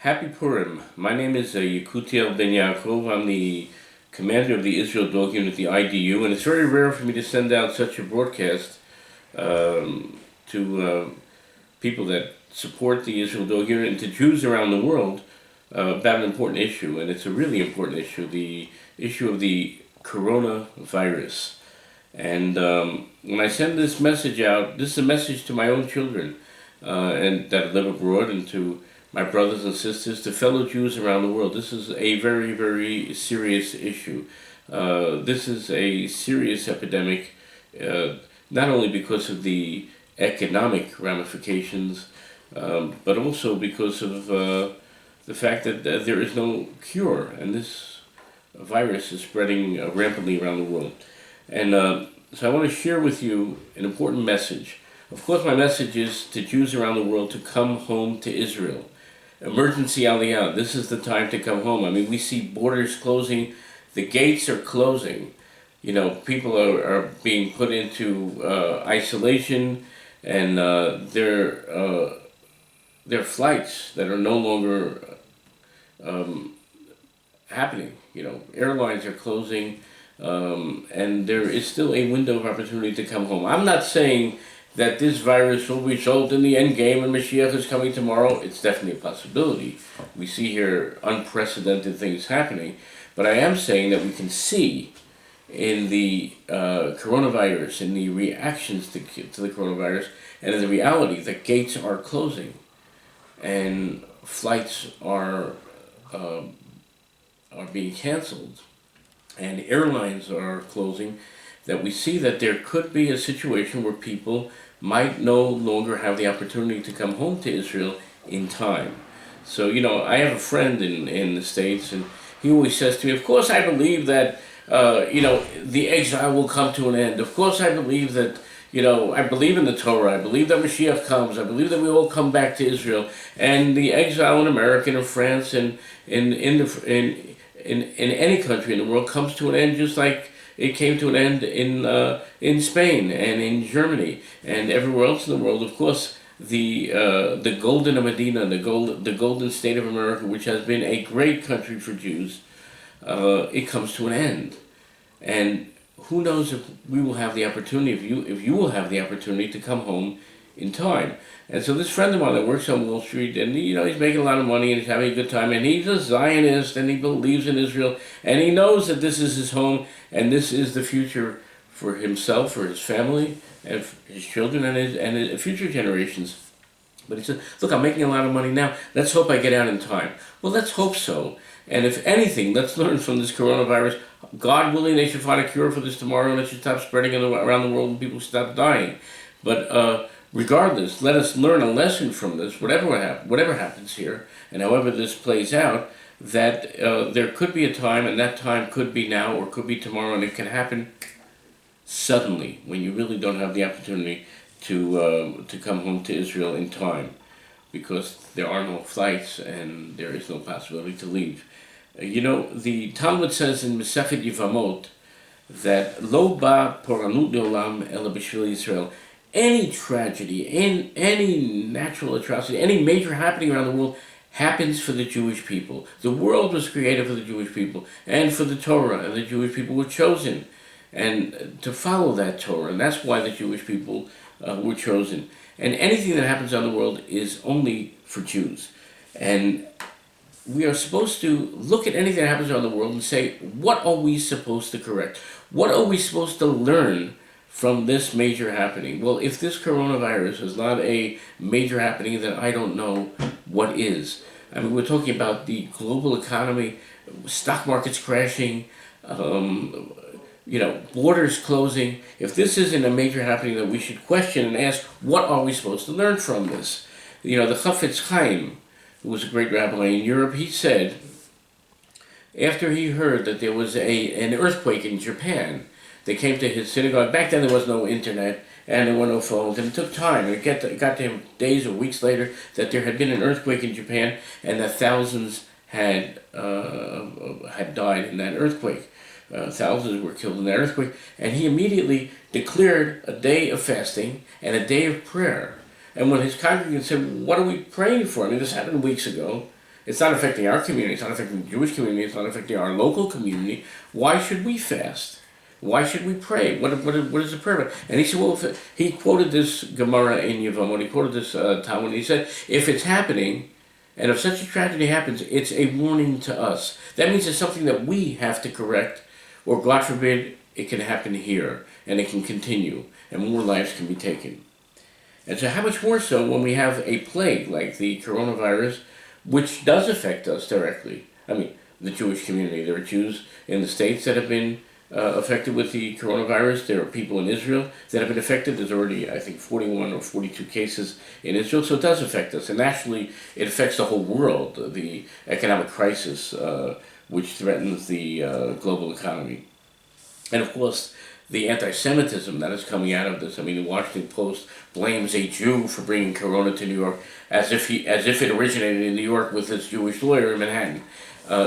Happy Purim. My name is Yekutiel Ben Yakov. I'm the commander of the Israel Dog Unit, the IDU, and it's very rare for me to send out such a broadcast to people that support the Israel Dog Unit and to Jews around the world about an important issue, and it's a really important issue, the issue of the coronavirus. And when I send this message out, this is a message to my own children and that live abroad, and to my brothers and sisters, to fellow Jews around the world. This is a very, very serious issue. This is a serious epidemic, not only because of the economic ramifications, but also because of the fact that there is no cure, and this virus is spreading rampantly around the world. And so I want to share with you an important message. Of course, my message is to Jews around the world to come home to Israel. Emergency aliyah. This is the time to come home. I mean, we see borders closing. The gates are closing. You know, people are being put into isolation, and their flights that are no longer happening. You know, airlines are closing, and there is still a window of opportunity to come home. I'm not saying that this virus will result in the end game and Mashiach is coming tomorrow. It's definitely a possibility. We see here unprecedented things happening. But I am saying that we can see in the coronavirus, in the reactions to the coronavirus, and in the reality that gates are closing and flights are being canceled and airlines are closing, that we see that there could be a situation where people might no longer have the opportunity to come home to Israel in time. So, you know, I have a friend in the States, and he always says to me, of course I believe that, the exile will come to an end. Of course I believe that, I believe in the Torah. I believe that Mashiach comes. I believe that we all come back to Israel. And the exile in America and in France and in any country in the world comes to an end, just like it came to an end in Spain and in Germany and everywhere else in the world. Of course, the golden Medina, the golden state of America, which has been a great country for Jews, it comes to an end. And who knows if we will have the opportunity, if you will have the opportunity to come home in time. And so this friend of mine that works on Wall Street, and he's making a lot of money and he's having a good time, and he's a Zionist and he believes in Israel, and he knows that this is his home and this is the future for himself, for his family, and for his children and his future generations. But he said, look, I'm making a lot of money now. Let's hope I get out in time. Well, let's hope so. And if anything, let's learn from this coronavirus. God willing, they should find a cure for this tomorrow, and it should stop spreading around the world and people stop dying. But regardless, let us learn a lesson from this, whatever happens here, and however this plays out, that there could be a time, and that time could be now or could be tomorrow, and it can happen suddenly when you really don't have the opportunity to come home to Israel in time, because there are no flights and there is no possibility to leave. The Talmud says in Masechet Yevamot that Lo ba poranut leolam ela b'shvil Yisrael. Any tragedy, any natural atrocity, any major happening around the world happens for the Jewish people. The world was created for the Jewish people and for the Torah, and the Jewish people were chosen and to follow that Torah, and that's why the Jewish people were chosen. And anything that happens on the world is only for Jews. And we are supposed to look at anything that happens around the world and say, what are we supposed to correct? What are we supposed to learn from this major happening? Well, if this coronavirus is not a major happening, then I don't know what is. I mean, we're talking about the global economy, stock markets crashing, borders closing. If this isn't a major happening, then we should question and ask, what are we supposed to learn from this? The Chafetz Chaim, who was a great rabbi in Europe, he said, after he heard that there was an earthquake in Japan, they came to his synagogue. Back then there was no internet and there were no phones, and it took time. It got to him days or weeks later that there had been an earthquake in Japan and that thousands had died in that earthquake. Thousands were killed in that earthquake, and he immediately declared a day of fasting and a day of prayer. And when his congregants said, what are we praying for? I mean, this happened weeks ago. It's not affecting our community. It's not affecting the Jewish community. It's not affecting our local community. Why should we fast? Why should we pray? What is the prayer? And he said, well, he quoted this Gemara in Yevamot. He quoted this Talmud. He said, if it's happening, and if such a tragedy happens, it's a warning to us. That means it's something that we have to correct, or God forbid, it can happen here, and it can continue, and more lives can be taken. And so how much more so when we have a plague like the coronavirus, which does affect us directly. I mean, the Jewish community. There are Jews in the States that have been affected with the coronavirus. There are people in Israel that have been affected. There's already, I think, 41 or 42 cases in Israel. So it does affect us. And actually, it affects the whole world, the economic crisis, which threatens the global economy. And of course, the anti-Semitism that is coming out of this. I mean, the Washington Post blames a Jew for bringing corona to New York as if it originated in New York with this Jewish lawyer in Manhattan.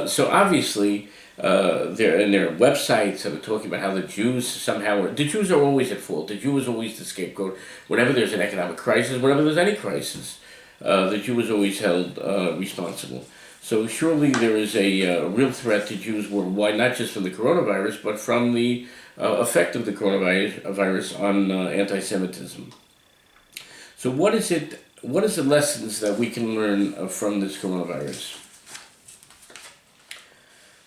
So obviously, there are websites that are talking about how the Jews the Jews are always at fault. The Jew is always the scapegoat. Whenever there's an economic crisis, whenever there's any crisis, the Jew is always held responsible. So surely there is a real threat to Jews worldwide, not just from the coronavirus, but from the effect of the coronavirus on anti-Semitism. So what is it? What is the lessons that we can learn from this coronavirus?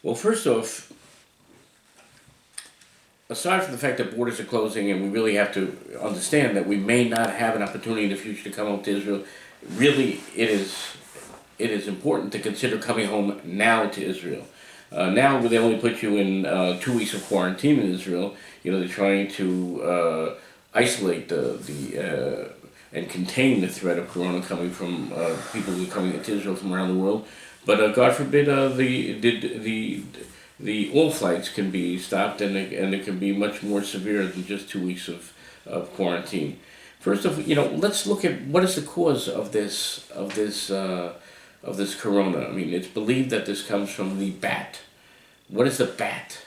Well, first off, aside from the fact that borders are closing and we really have to understand that we may not have an opportunity in the future to come home to Israel, really it is important to consider coming home now to Israel. Now they only put you in 2 weeks of quarantine in Israel. They're trying to isolate and contain the threat of corona coming from people who are coming into Israel from around the world. But God forbid the all flights can be stopped, and it can be much more severe than just 2 weeks of quarantine. First of all, let's look at what is the cause of this corona. I mean, it's believed that this comes from the bat. What is the bat?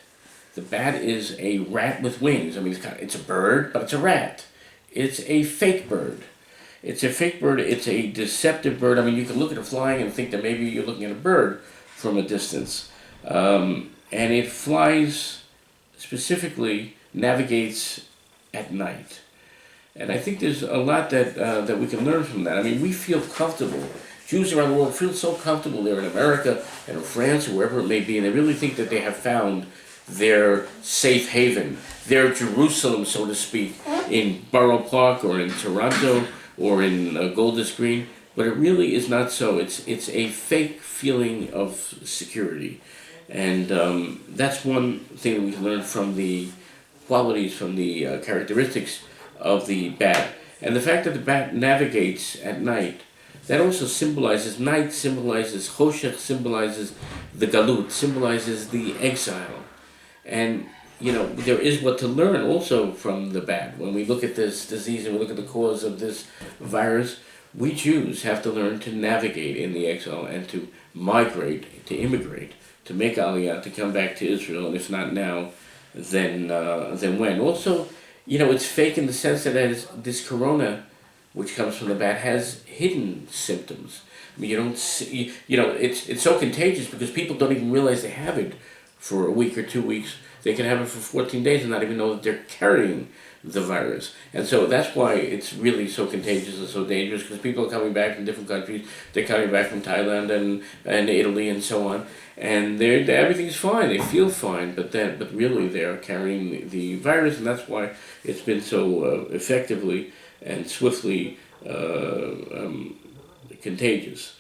The bat is a rat with wings. I mean, it's a bird, but it's a rat. It's a fake bird. It's a fake bird. It's a deceptive bird. I mean, you can look at it flying and think that maybe you're looking at a bird from a distance. And it flies, specifically navigates at night. And I think there's a lot that we can learn from that. I mean, we feel comfortable. Jews around the world feel so comfortable there in America and in France or wherever it may be, and they really think that they have found their safe haven, their Jerusalem, so to speak, in Borough Park or in Toronto or in Golders Green. But it really is not so. It's a fake feeling of security. And that's one thing that we can learn from the qualities, from the characteristics of the bat. And the fact that the bat navigates at night, that also symbolizes, night symbolizes, Choshech symbolizes the galut, symbolizes the exile. And, there is what to learn also from the bat. When we look at this disease and we look at the cause of this virus, we Jews have to learn to navigate in the exile and to migrate, to immigrate, to make Aliyah, to come back to Israel, and if not now, then when? Also, it's fake in the sense that this corona, which comes from the bat, has hidden symptoms. I mean, you don't see, it's so contagious because people don't even realize they have it for a week or 2 weeks. They can have it for 14 days and not even know that they're carrying the virus. And so that's why it's really so contagious and so dangerous, because people are coming back from different countries. They're coming back from Thailand and Italy and so on. And everything's fine. They feel fine, but really they're carrying the virus, and that's why it's been so effectively and swiftly contagious.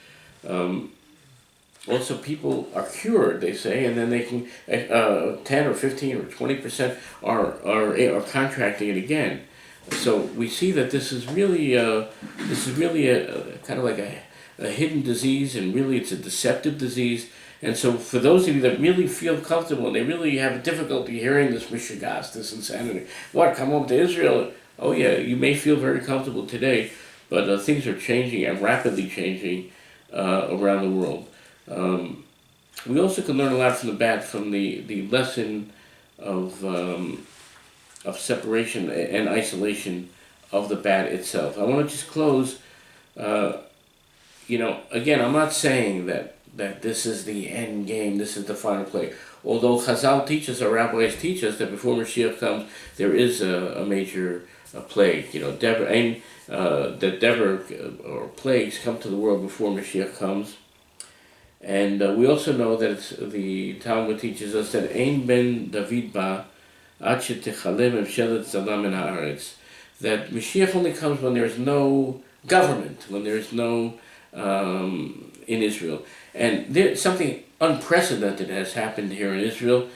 Also, people are cured, they say, and then they can 10 or 15 or 20% are contracting it again. So we see that this is really a kind of like a hidden disease, and really it's a deceptive disease. And so for those of you that really feel comfortable and they really have difficulty hearing this mishigas, this insanity, what, come home to Israel? Oh yeah, you may feel very comfortable today, but things are changing and rapidly changing around the world. We also can learn a lot from the bat, from the lesson of separation and isolation of the bat itself. I want to just close, again, I'm not saying that that this is the end game, this is the final plague. Although Chazal teaches, our rabbis teach us that before Mashiach comes, there is a major plague. That Deborah or plagues come to the world before Mashiach comes. And we also know that the Talmud teaches us that Ein ben David ba ad shetechalem mevshelet zalam min haaretz, that Mashiach only comes when there is no government, when there is no in Israel. And something unprecedented has happened here in Israel.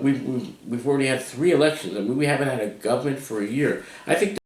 We've already had 3 elections. I mean, we haven't had a government for a year. I think